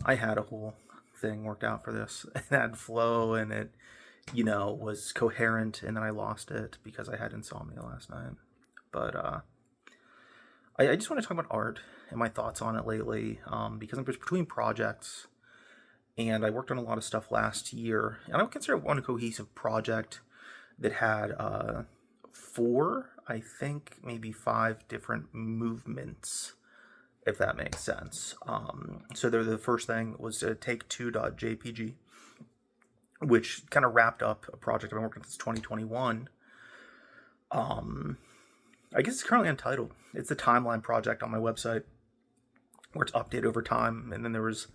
I had a whole thing worked out for this. It had flow and it, was coherent, and then I lost it because I had insomnia last night. But I just want to talk about art and my thoughts on it lately, because I'm just between projects, and I worked on a lot of stuff last year, and I would consider one cohesive project that had four, I think, maybe five different movements, if that makes sense. So the first thing was to take two.jpg, which kind of wrapped up a project I've been working on since 2021. I guess it's currently untitled. It's a timeline project on my website where it's updated over time, and then there was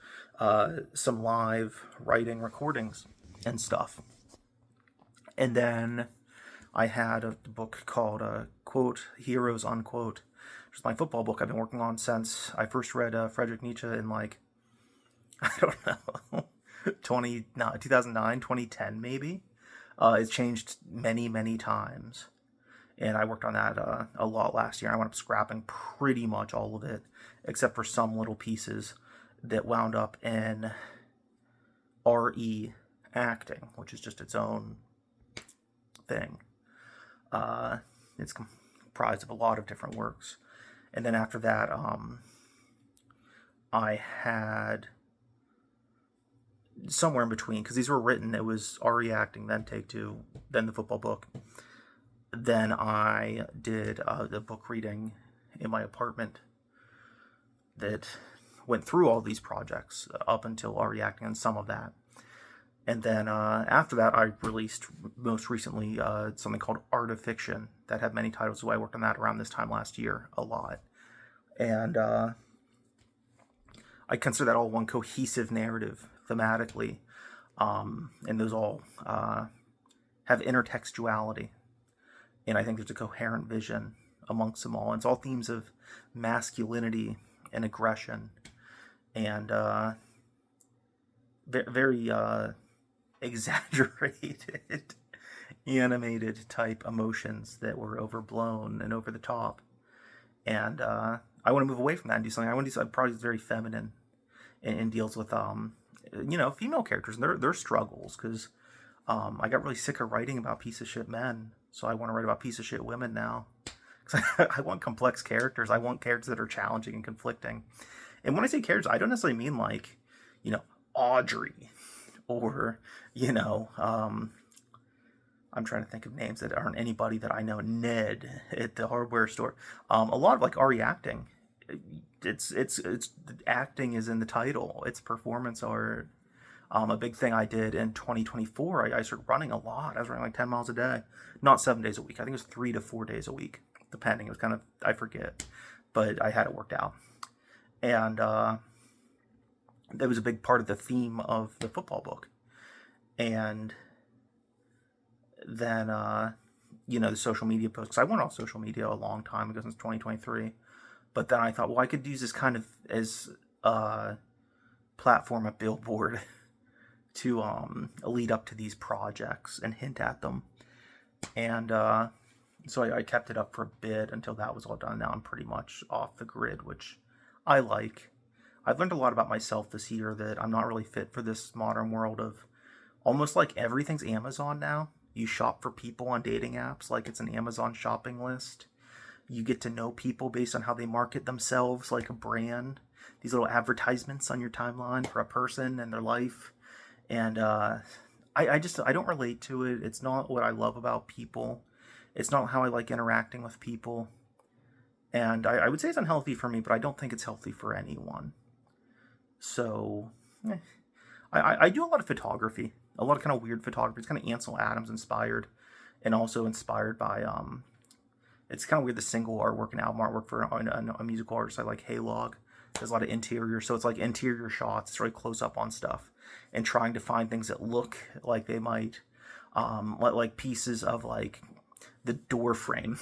some live writing recordings and stuff. And then I had a book called quote Heroes Unquote, which is my football book I've been working on since I first read Friedrich Nietzsche in like I don't know 2009 2010 maybe. It's changed many times, and I worked on that a lot last year. I wound up scrapping pretty much all of it, except for some little pieces that wound up in RE acting, which is just its own thing. It's comprised of a lot of different works. And then after that, I had somewhere in between, because these were written, it was RE acting, then Take Two, then the football book. Then I did the book reading in my apartment that went through all these projects up until RE acting and some of that. And then after that, I released most recently something called Art of Fiction that had many titles. So I worked on that around this time last year a lot. And I consider that all one cohesive narrative thematically. And those all have intertextuality. And I think there's a coherent vision amongst them all. And it's all themes of masculinity and aggression and very exaggerated, animated type emotions that were overblown and over the top. And I want to move away from that and do something. I want to do something probably very feminine and deals with female characters and their struggles, because I got really sick of writing about piece of shit men, so I want to write about piece of shit women now. Because I want complex characters. I want characters that are challenging and conflicting. And when I say characters, I don't necessarily mean like, Audrey or, I'm trying to think of names that aren't anybody that I know. Ned at the hardware store. A lot of like RE acting. It's acting is in the title. It's performance art. A big thing I did in 2024, I started running a lot. I was running like 10 miles a day. Not 7 days a week. I think it was 3 to 4 days a week, depending. It was kind of, I forget. But I had it worked out. And that was a big part of the theme of the football book. And then, the social media posts. I went off social media a long time ago, since 2023. But then I thought, well, I could use this kind of as a platform, a billboard, to lead up to these projects and hint at them. And so I kept it up for a bit until that was all done. Now I'm pretty much off the grid, which I like. I've learned a lot about myself this year, that I'm not really fit for this modern world of almost like everything's Amazon now. You shop for people on dating apps like it's an Amazon shopping list. You get to know people based on how they market themselves, like a brand. These little advertisements on your timeline for a person and their life. And I don't relate to it. It's not what I love about people. It's not how I like interacting with people. And I would say it's unhealthy for me, but I don't think it's healthy for anyone. So, I do a lot of photography. A lot of kind of weird photography. It's kind of Ansel Adams inspired. And also inspired by, it's kind of weird, the single artwork and album artwork for a musical artist I like, Haylog. There's a lot of interior, so it's like interior shots. It's really close up on stuff, and trying to find things that look like they might, like pieces of like the door frame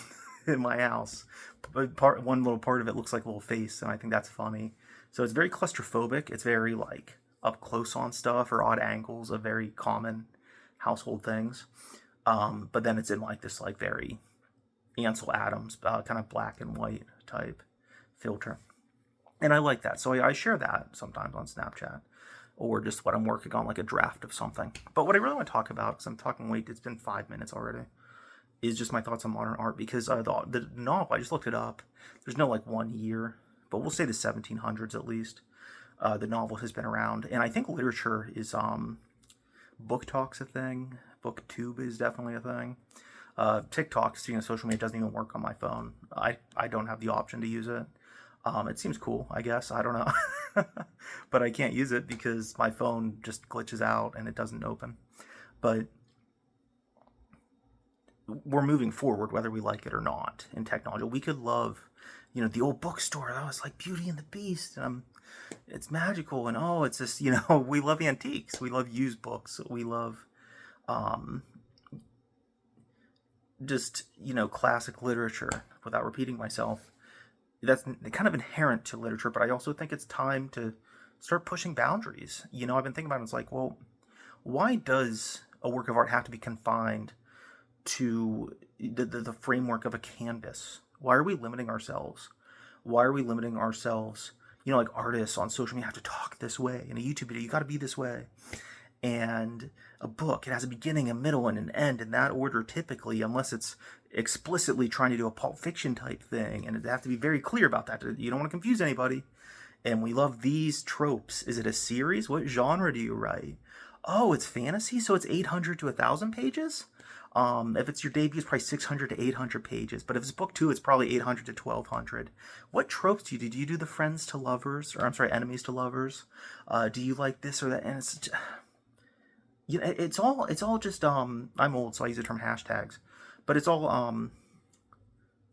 in my house. But one little part of it looks like a little face, and I think that's funny. So it's very claustrophobic. It's very like up close on stuff or odd angles of very common household things. But then it's in like this like very Ansel Adams kind of black and white type filter. And I like that. So I share that sometimes on Snapchat, or just what I'm working on, like a draft of something. But what I really want to talk about, because I'm talking late, it's been 5 minutes already, is just my thoughts on modern art. Because the novel, I just looked it up. There's no like 1 year, but we'll say the 1700s at least. The novel has been around, and I think literature is Book Talk's a thing. BookTube is definitely a thing. TikTok, social media, doesn't even work on my phone. I don't have the option to use it. It seems cool, I guess. I don't know. But I can't use it because my phone just glitches out and it doesn't open. But we're moving forward, whether we like it or not, in technology. We could love, the old bookstore. That was like Beauty and the Beast. And it's magical. And it's just, we love antiques. We love used books. We love um, just, classic literature, without repeating myself. That's kind of inherent to literature, but I also think it's time to start pushing boundaries. I've been thinking about it. It's like, well, why does a work of art have to be confined to the framework of a canvas? Why are we limiting ourselves? Why are we limiting ourselves? Like artists on social media have to talk this way. In a YouTube video, you got to be this way. And a book, it has a beginning, a middle, and an end in that order typically, unless it's explicitly trying to do a Pulp Fiction type thing, and it have to be very clear about that. You don't want to confuse anybody. And we love these tropes. Is it a series? What genre do you write? Oh, it's fantasy, so it's 800 to 1,000 pages? If it's your debut, it's probably 600 to 800 pages. But if it's book 2, it's probably 800 to 1,200. What tropes do you do? Do you do the friends to lovers? Or, I'm sorry, enemies to lovers? Do you like this or that? And it's all just, I'm old, so I use the term hashtags. But it's all,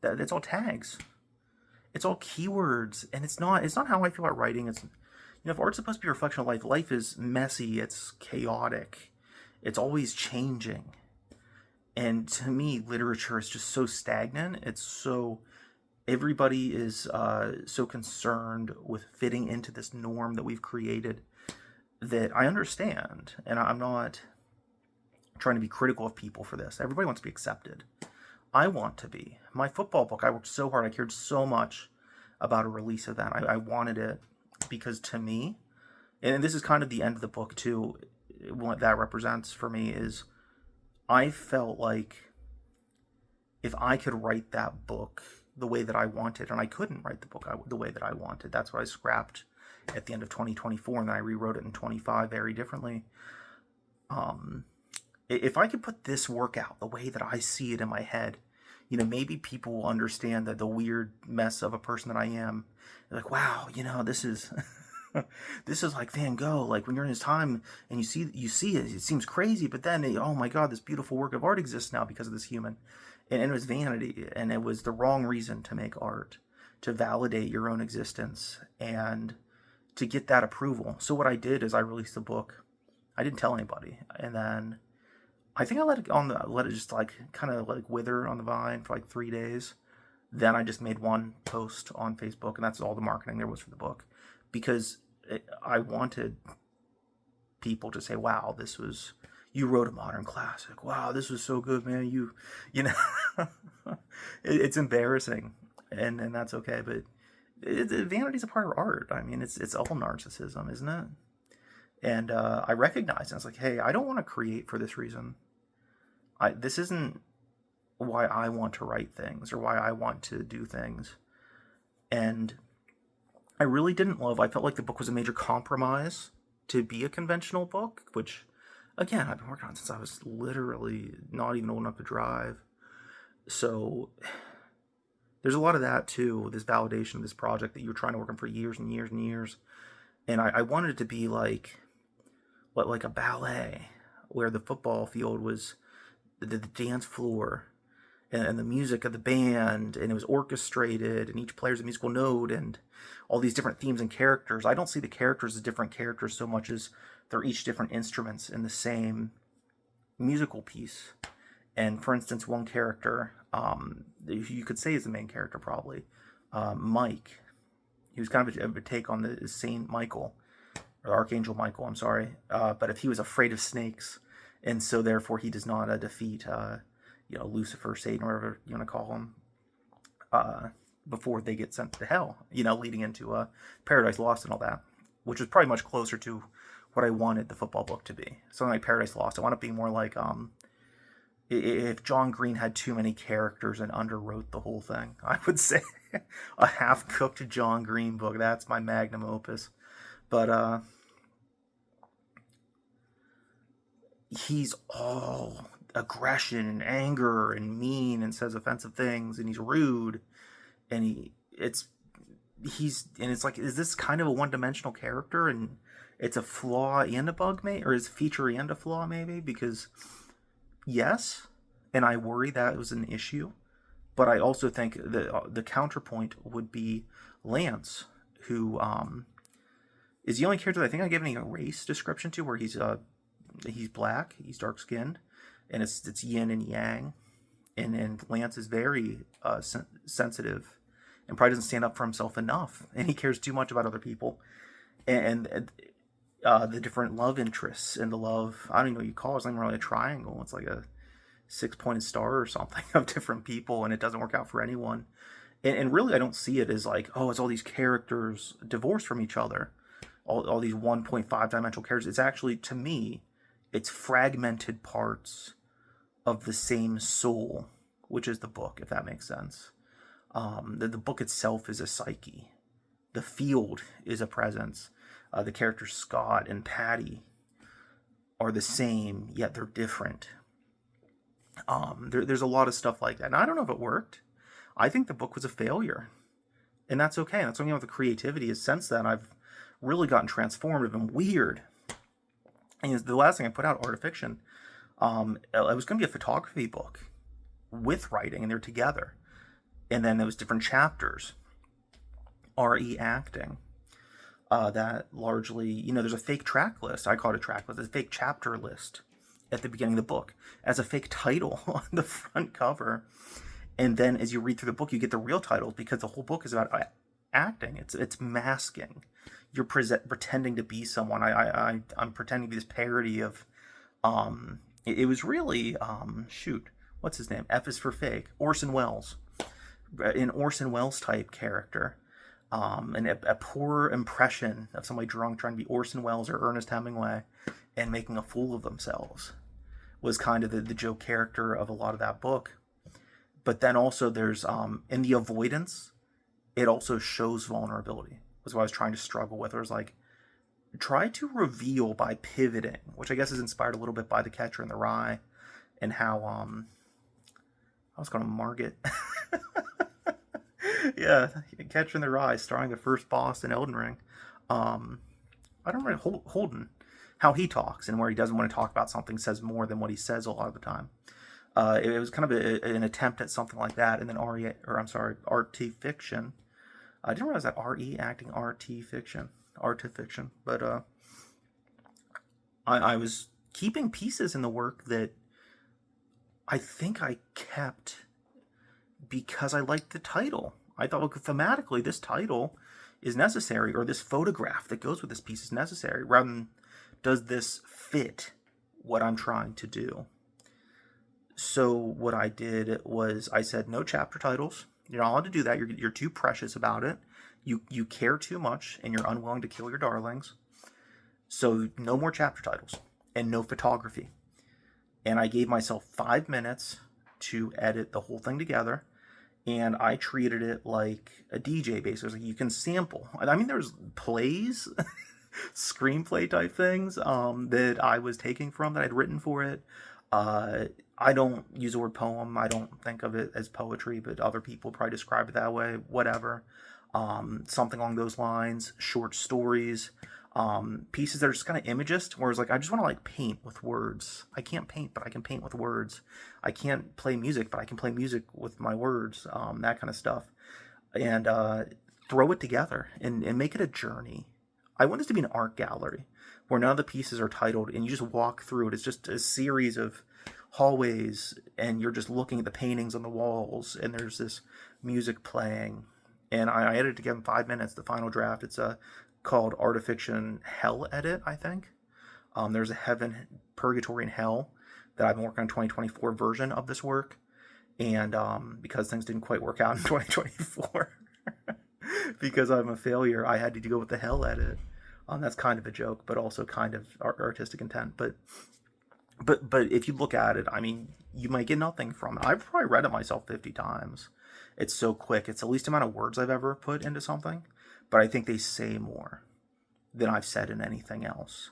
it's all tags. It's all keywords. And it's not how I feel about writing. It's, if art's supposed to be a reflection of life, life is messy, it's chaotic, it's always changing. And to me, literature is just so stagnant. Everybody is so concerned with fitting into this norm that we've created, that I understand. And I'm not trying to be critical of people for this. Everybody wants to be accepted. I want to be. My football book, I worked so hard. I cared so much about a release event. I wanted it because, to me, and this is kind of the end of the book too, what that represents for me is, I felt like if I could write that book the way that I wanted, and I couldn't write the book the way that I wanted. That's what I scrapped at the end of 2024, and then I rewrote it in 25 very differently. If I could put this work out the way that I see it in my head, maybe people will understand that the weird mess of a person that I am. They're like, wow, this is this is like Van Gogh. Like, when you're in his time and you see it seems crazy, but then oh my God, this beautiful work of art exists now because of this human. And it was vanity, and it was the wrong reason to make art, to validate your own existence and to get that approval. So what I did is I released the book. I didn't tell anybody, and then I think I let it just like kind of like wither on the vine for like 3 days. Then I just made one post on Facebook, and that's all the marketing there was for the book, because I wanted people to say, wow, you wrote a modern classic. Wow, this was so good, man. You know, it's embarrassing, and that's okay. But vanity's a part of art. I mean, it's all narcissism, isn't it? And I recognize it. I was like, hey, I don't want to create for this reason. This isn't why I want to write things or why I want to do things. And I really didn't I felt like the book was a major compromise to be a conventional book, which, again, I've been working on since I was literally not even old enough to drive. So there's a lot of that too, this validation of this project that you were trying to work on for years and years and years. And I wanted it to be like a ballet, where the football field was the dance floor, and the music of the band, and it was orchestrated, and each player's a musical note, and all these different themes and characters. I don't see the characters as different characters so much as they're each different instruments in the same musical piece. And for instance, one character, you could say is the main character probably, Mike. He was kind of a take on the Saint Michael, or Archangel Michael, I'm sorry. But if he was afraid of snakes, and so therefore he does not defeat Lucifer, Satan, whatever you want to call him. before they get sent to hell, leading into Paradise Lost and all that, which is probably much closer to what I wanted the football book to be. Something like Paradise Lost. I want it being more like if John Green had too many characters and underwrote the whole thing. I would say a half-cooked John Green book. That's my magnum opus. But he's all aggression and anger and mean and says offensive things and he's rude and it's like, is this kind of a one-dimensional character and it's a flaw and a bug, maybe, or is feature and a flaw maybe? Because yes, and I worry that was an issue, but I also think that the counterpoint would be Lance, who is the only character that I think I gave any race description to, where he's black, he's dark skinned, and it's yin and yang, and Lance is very sensitive, and probably doesn't stand up for himself enough, and he cares too much about other people, and the different love interests and the love, I don't even know what you call it. It's not even really a triangle. It's like a 6-pointed star or something of different people, and it doesn't work out for anyone. And really, I don't see it as like, oh, it's all these characters divorced from each other, all these 1.5 dimensional characters. It's actually, to me, it's fragmented parts of the same soul, which is the book, if that makes sense. The book itself is a psyche. The field is a presence. The characters Scott and Patty are the same, yet they're different. There's a lot of stuff like that. And I don't know if it worked. I think the book was a failure. And that's okay. That's something with the creativity is since then I've really gotten transformative and weird. And the last thing I put out, Art of Fiction, it was going to be a photography book with writing, and they're together. And then there was different chapters. RE acting. That largely, there's a fake track list. I call it a track list. It's a fake chapter list at the beginning of the book as a fake title on the front cover. And then as you read through the book, you get the real titles because the whole book is about acting. It's masking. You're pretending to be someone. I'm pretending to be this parody of, it was really, what's his name? F is for fake. Orson Welles. An Orson Welles type character. And a poor impression of somebody drunk trying to be Orson Welles or Ernest Hemingway and making a fool of themselves was kind of the joke character of a lot of that book. But then also there's, in the avoidance, it also shows vulnerability, was what I was trying to struggle with. It was like, try to reveal by pivoting, which I guess is inspired a little bit by The Catcher in the Rye and how, I was going to Margit. Yeah, Catcher in the Rye, starring the first boss in Elden Ring. I don't remember Holden, how he talks, and where he doesn't want to talk about something, says more than what he says a lot of the time. It was kind of an attempt at something like that, and then RT Fiction. I didn't realize that RE acting, RT Fiction, but I was keeping pieces in the work that I think I kept because I liked the title. I thought, look, thematically, this title is necessary, or this photograph that goes with this piece is necessary, rather than does this fit what I'm trying to do. So what I did was I said, no chapter titles. You're not allowed to do that. You're too precious about it. You care too much, and you're unwilling to kill your darlings. So no more chapter titles, and no photography. And I gave myself 5 minutes to edit the whole thing together. And I treated it like a DJ basically. Like you can sample. I mean, there's plays, screenplay type things that I was taking from that I'd written for it. I don't use the word poem. I don't think of it as poetry, but other people probably describe it that way. Whatever. Something along those lines. Short stories. Pieces that are just kind of imagist, where it's like, I just want to like paint with words. I can't paint, but I can paint with words. I can't play music, but I can play music with my words, that kind of stuff. And throw it together and make it a journey. I want this to be an art gallery where none of the pieces are titled and you just walk through it. It's just a series of hallways and you're just looking at the paintings on the walls and there's this music playing. And I edited it together in 5 minutes, the final draft. It's called Art of Fiction Hell Edit, I think. There's a Heaven, Purgatory, and Hell that I've been working on 2024 version of this work. And because things didn't quite work out in 2024, because I'm a failure, I had to go with the hell edit. That's kind of a joke, but also kind of artistic intent. But if you look at it, I mean, you might get nothing from it. I've probably read it myself 50 times. It's so quick. It's the least amount of words I've ever put into something, but I think they say more than I've said in anything else.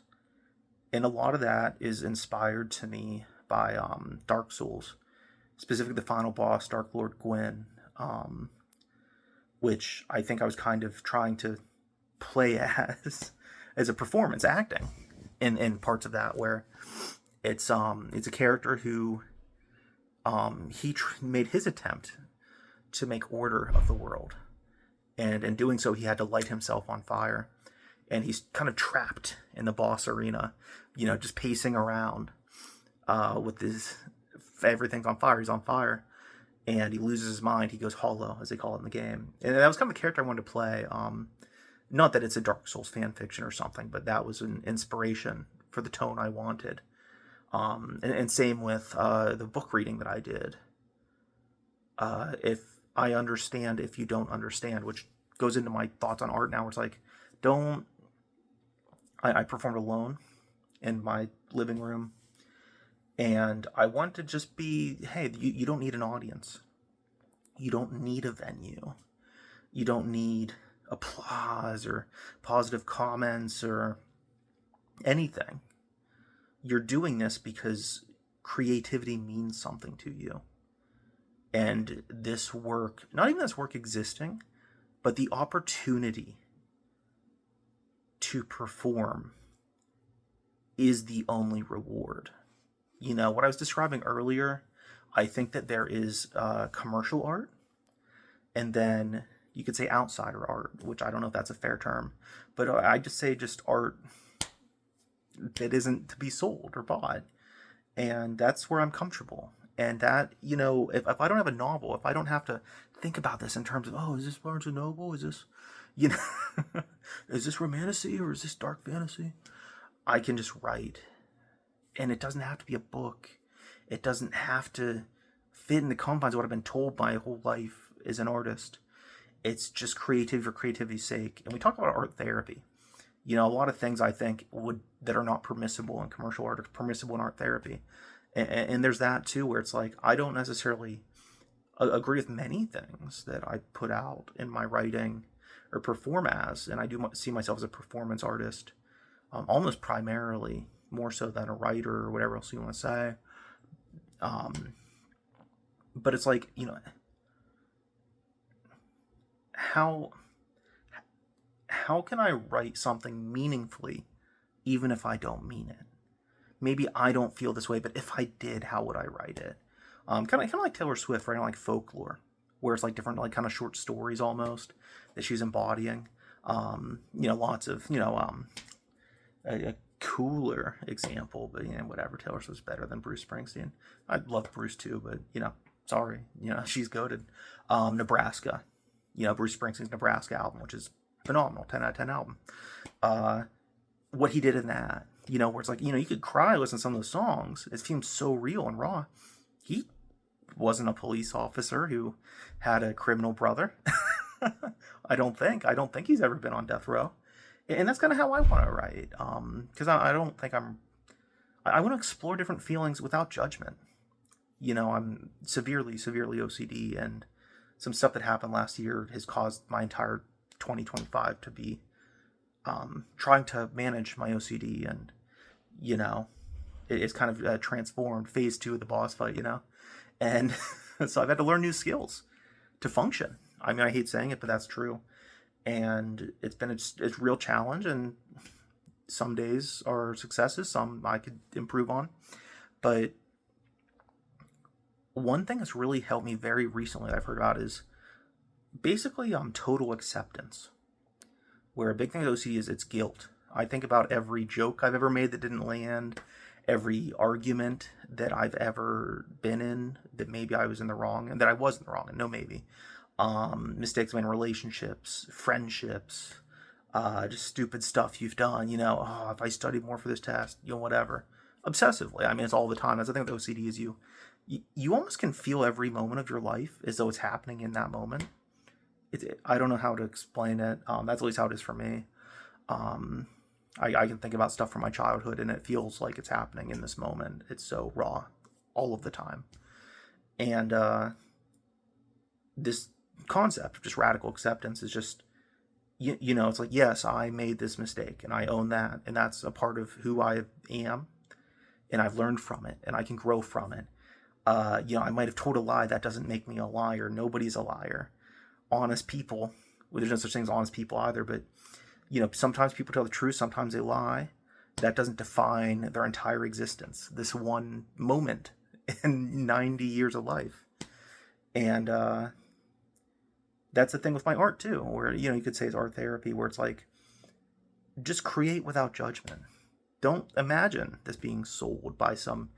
And a lot of that is inspired to me by Dark Souls, specifically the final boss, Dark Lord Gwyn, which I think I was kind of trying to play as a performance, acting in parts of that, where it's a character who made his attempt to make order of the world, and in doing so he had to light himself on fire, and he's kind of trapped in the boss arena, just pacing around with his everything's on fire. He's on fire, and he loses his mind. He goes hollow, as they call it in the game, and that was kind of the character I wanted to play. Not that it's a Dark Souls fan fiction or something, but that was an inspiration for the tone I wanted. And same with the book reading that I did. If I understand, if you don't understand, which goes into my thoughts on art now, where it's like, I performed alone in my living room, and I want to just be, hey, you don't need an audience. You don't need a venue. You don't need applause or positive comments or anything. You're doing this because creativity means something to you. And this work, not even this work existing, but the opportunity to perform is the only reward. What I was describing earlier, I think that there is commercial art, and then you could say outsider art, which I don't know if that's a fair term, but I just say just art that isn't to be sold or bought. And that's where I'm comfortable. And that, if I don't have a novel, if I don't have to think about this in terms of, oh, is this Barnes and Noble? Is this, is this romantasy or is this dark fantasy? I can just write. And it doesn't have to be a book. It doesn't have to fit in the confines of what I've been told my whole life as an artist. It's just creativity for creativity's sake. And we talk about art therapy. A lot of things I think that are not permissible in commercial art are permissible in art therapy. And there's that too, where it's like, I don't necessarily agree with many things that I put out in my writing or perform as. And I do see myself as a performance artist, almost primarily, more so than a writer or whatever else you want to say. But it's like, how can I write something meaningfully even if I don't mean it? Maybe I don't feel this way, but if I did, how would I write it? Kind of like Taylor Swift writing like folklore, where it's like different, like kind of short stories almost that she's embodying. Lots of, a cooler example, but whatever. Taylor Swift's better than Bruce Springsteen. I love Bruce too, but sorry, she's goated. Nebraska, Bruce Springsteen's Nebraska album, which is phenomenal, 10 out of 10 album. What he did in that, where it's like, you could cry listening to some of those songs. It seems so real and raw. He wasn't a police officer who had a criminal brother. I don't think he's ever been on death row. And that's kind of how I want to write. Because I don't think I want to explore different feelings without judgment. I'm severely OCD, and some stuff that happened last year has caused my entire 2025 to be trying to manage my OCD, and it's kind of transformed phase 2 of the boss fight, and so I've had to learn new skills to function. I mean, I hate saying it, but that's true, and it's been a real challenge, and some days are successes, some I could improve on, but one thing that's really helped me very recently that I've heard about is basically total acceptance. Where a big thing with OCD is it's guilt. I think about every joke I've ever made that didn't land, every argument that I've ever been in that maybe I was in the wrong, and that I was in the wrong, and no maybe. Mistakes in relationships, friendships, just stupid stuff you've done, if I studied more for this test, whatever. Obsessively. I mean, it's all the time. That's the thing with OCD is you you almost can feel every moment of your life as though it's happening in that moment. I don't know how to explain it. That's at least how it is for me. Um, I can think about stuff from my childhood, and it feels like it's happening in this moment. It's so raw all of the time. And this concept of just radical acceptance is just, it's like, yes, I made this mistake, and I own that, and that's a part of who I am, and I've learned from it, and I can grow from it. I might have told a lie. That doesn't make me a liar. Nobody's a liar. Honest people, well, there's no such thing as honest people either, but sometimes people tell the truth, sometimes they lie. That doesn't define their entire existence. This one moment in 90 years of life. And that's the thing with my art too, where, you could say it's art therapy, where it's like, just create without judgment. Don't imagine this being sold by some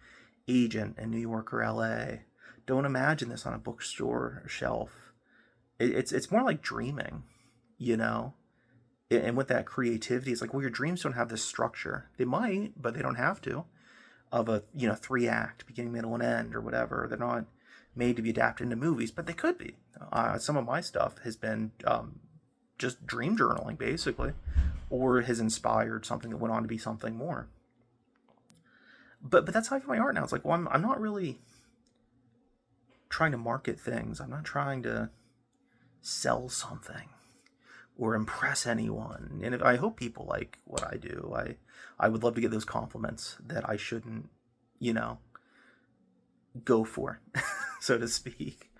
agent in New York or LA. Don't imagine this on a bookstore shelf. It's more like dreaming, And with that creativity, it's like, well, your dreams don't have this structure. They might, but they don't have to. Of a 3-act, beginning, middle, and end, or whatever. They're not made to be adapted into movies, but they could be. Some of my stuff has been just dream journaling, basically, or has inspired something that went on to be something more. But that's how I feel my art now. It's like, well, I'm not really trying to market things. I'm not trying to sell something or impress anyone. And I hope people like what I do. I would love to get those compliments that I shouldn't, go for, so to speak.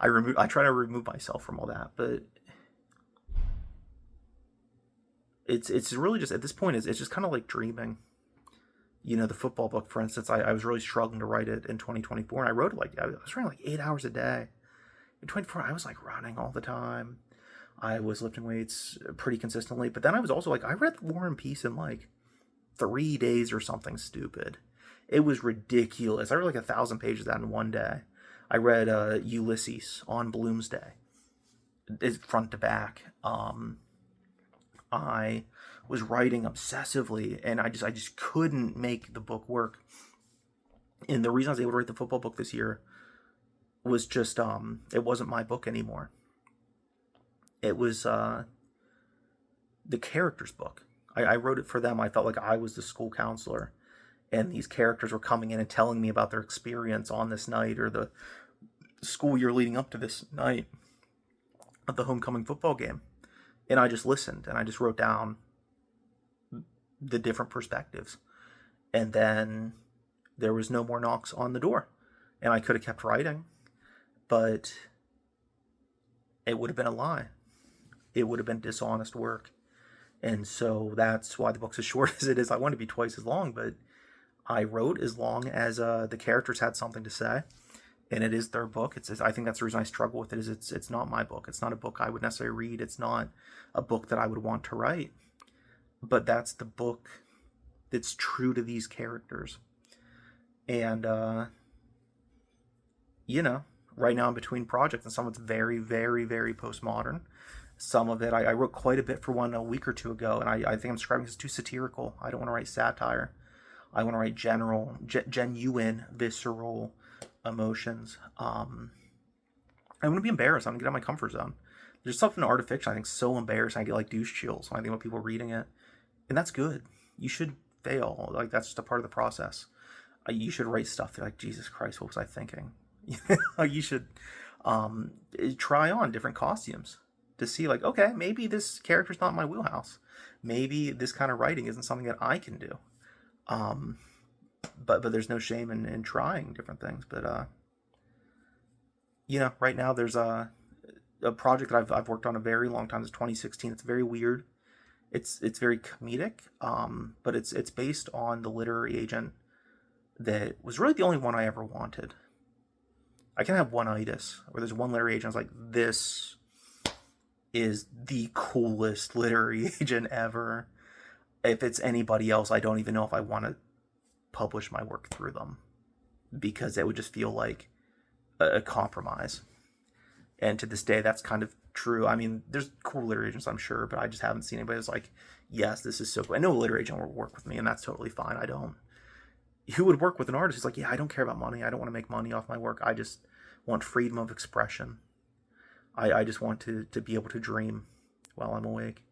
I try to remove myself from all that, but it's really just, at this point, it's just kind of like dreaming. The football book, for instance, I was really struggling to write it in 2024, and I wrote it I was writing 8 hours a day. In 24, I was running all the time. I was lifting weights pretty consistently, but then I was also I read War and Peace in 3 days or something stupid. It was ridiculous. I read 1,000 pages of that in one day. I read Ulysses on Bloomsday, front to back. I was writing obsessively, and I just couldn't make the book work. And the reason I was able to write the football book this year was just it wasn't my book anymore. It was the characters' book. I wrote it for them. I felt like I was the school counselor, and these characters were coming in and telling me about their experience on this night, or the school year leading up to this night of the homecoming football game. And I just listened, and I just wrote down the different perspectives. And then there was no more knocks on the door. And I could have kept writing, but it would have been a lie. It would have been dishonest work. And so that's why the book's as short as it is. I want it to be twice as long, but I wrote as long as the characters had something to say. And it is their book. I think that's the reason I struggle with it, is it's not my book. It's not a book I would necessarily read. It's not a book that I would want to write. But that's the book that's true to these characters. And, right now I'm between projects, and some of it's very, very, very postmodern. Some of it, I wrote quite a bit for one a week or two ago, and I think I'm describing this as too satirical. I don't want to write satire. I want to write genuine, visceral emotions. I want to be embarrassed. I want to get out of my comfort zone. There's stuff in art of fiction I think so embarrassing. I get douche chills when I think about people reading it. And that's good. You should fail. That's just a part of the process. You should write stuff that Jesus Christ, what was I thinking? You should try on different costumes to see okay, maybe this character's not my wheelhouse. Maybe this kind of writing isn't something that I can do. But there's no shame in trying different things. But right now there's a project that I've worked on a very long time. It's 2016. It's very weird. It's very comedic. But it's based on the literary agent that was really the only one I ever wanted. I can have one-itis, where there's one literary agent. I was like, this is the coolest literary agent ever. If it's anybody else, I don't even know if I want to publish my work through them, because it would just feel like a compromise. And to this day, that's kind of true. I mean, there's cool literary agents, I'm sure, but I just haven't seen anybody that's like, yes, this is so cool. I know a literary agent will work with me, and that's totally fine. I don't who would work with an artist who's like, yeah, I don't care about money. I don't want to make money off my work. I just want freedom of expression. I just want to be able to dream while I'm awake.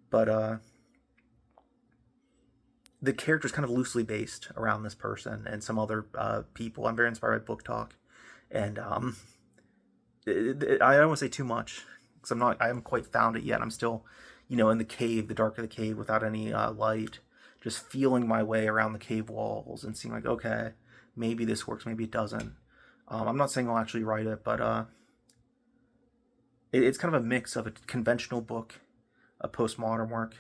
But the character's kind of loosely based around this person and some other people. I'm very inspired by Book Talk, and I don't want to say too much because I haven't quite found it yet. I'm still, in the cave, the dark of the cave, without any light, just feeling my way around the cave walls and seeing like, okay, maybe this works, maybe it doesn't. I'm not saying I'll actually write it, but it's kind of a mix of a conventional book, a postmodern work,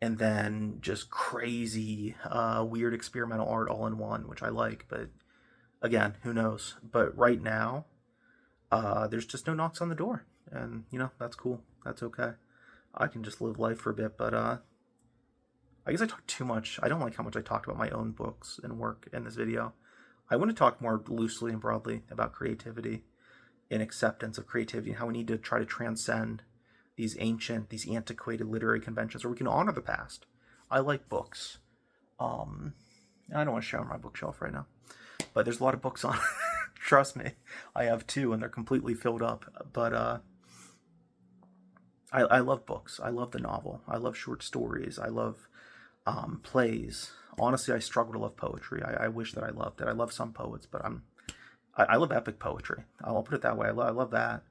and then just crazy, weird experimental art all in one, which I like. But again, who knows? But right now, there's just no knocks on the door, and that's cool. That's okay. I can just live life for a bit. But I guess I talked too much. I don't like how much I talked about my own books and work in this video. I want to talk more loosely and broadly about creativity and acceptance of creativity and how we need to try to transcend these antiquated literary conventions where we can honor the past. I like books. I don't want to show my bookshelf right now, but there's a lot of books on. Trust me, I have two, and they're completely filled up. But I love books. I love the novel. I love short stories. I love plays. Honestly, I struggle to love poetry. I wish that I loved it. I love some poets, but I love epic poetry. I'll put it that way. I love that.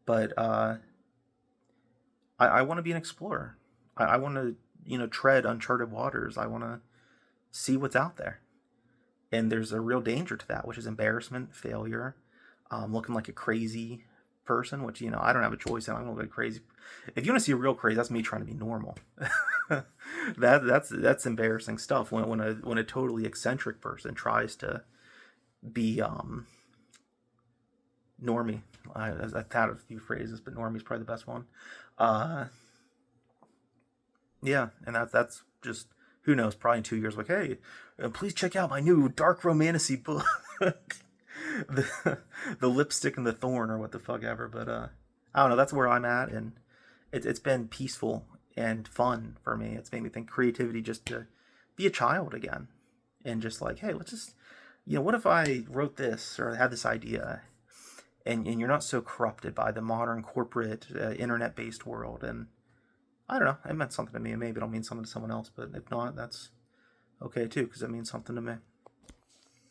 But I want to be an explorer. I want to, tread uncharted waters. I want to see what's out there. And there's a real danger to that, which is embarrassment, failure, looking like a crazy person, which, I don't have a choice. I'm going to be crazy. If you want to see a real crazy, that's me trying to be normal. That's embarrassing stuff when a totally eccentric person tries to be normie. I've had a few phrases, but normie is probably the best one. Yeah, and that's just, who knows, probably in 2 years, like, hey, please check out my new dark romantasy book. the lipstick and the thorn, or what the fuck ever. But I don't know, that's where I'm at, and it's been peaceful and fun for me. It's made me think creativity, just to be a child again, and just like, hey, let's just, what if I wrote this or had this idea, and you're not so corrupted by the modern corporate internet-based world. And I don't know, it meant something to me, and maybe it'll mean something to someone else, but if not, that's okay too, because it means something to me.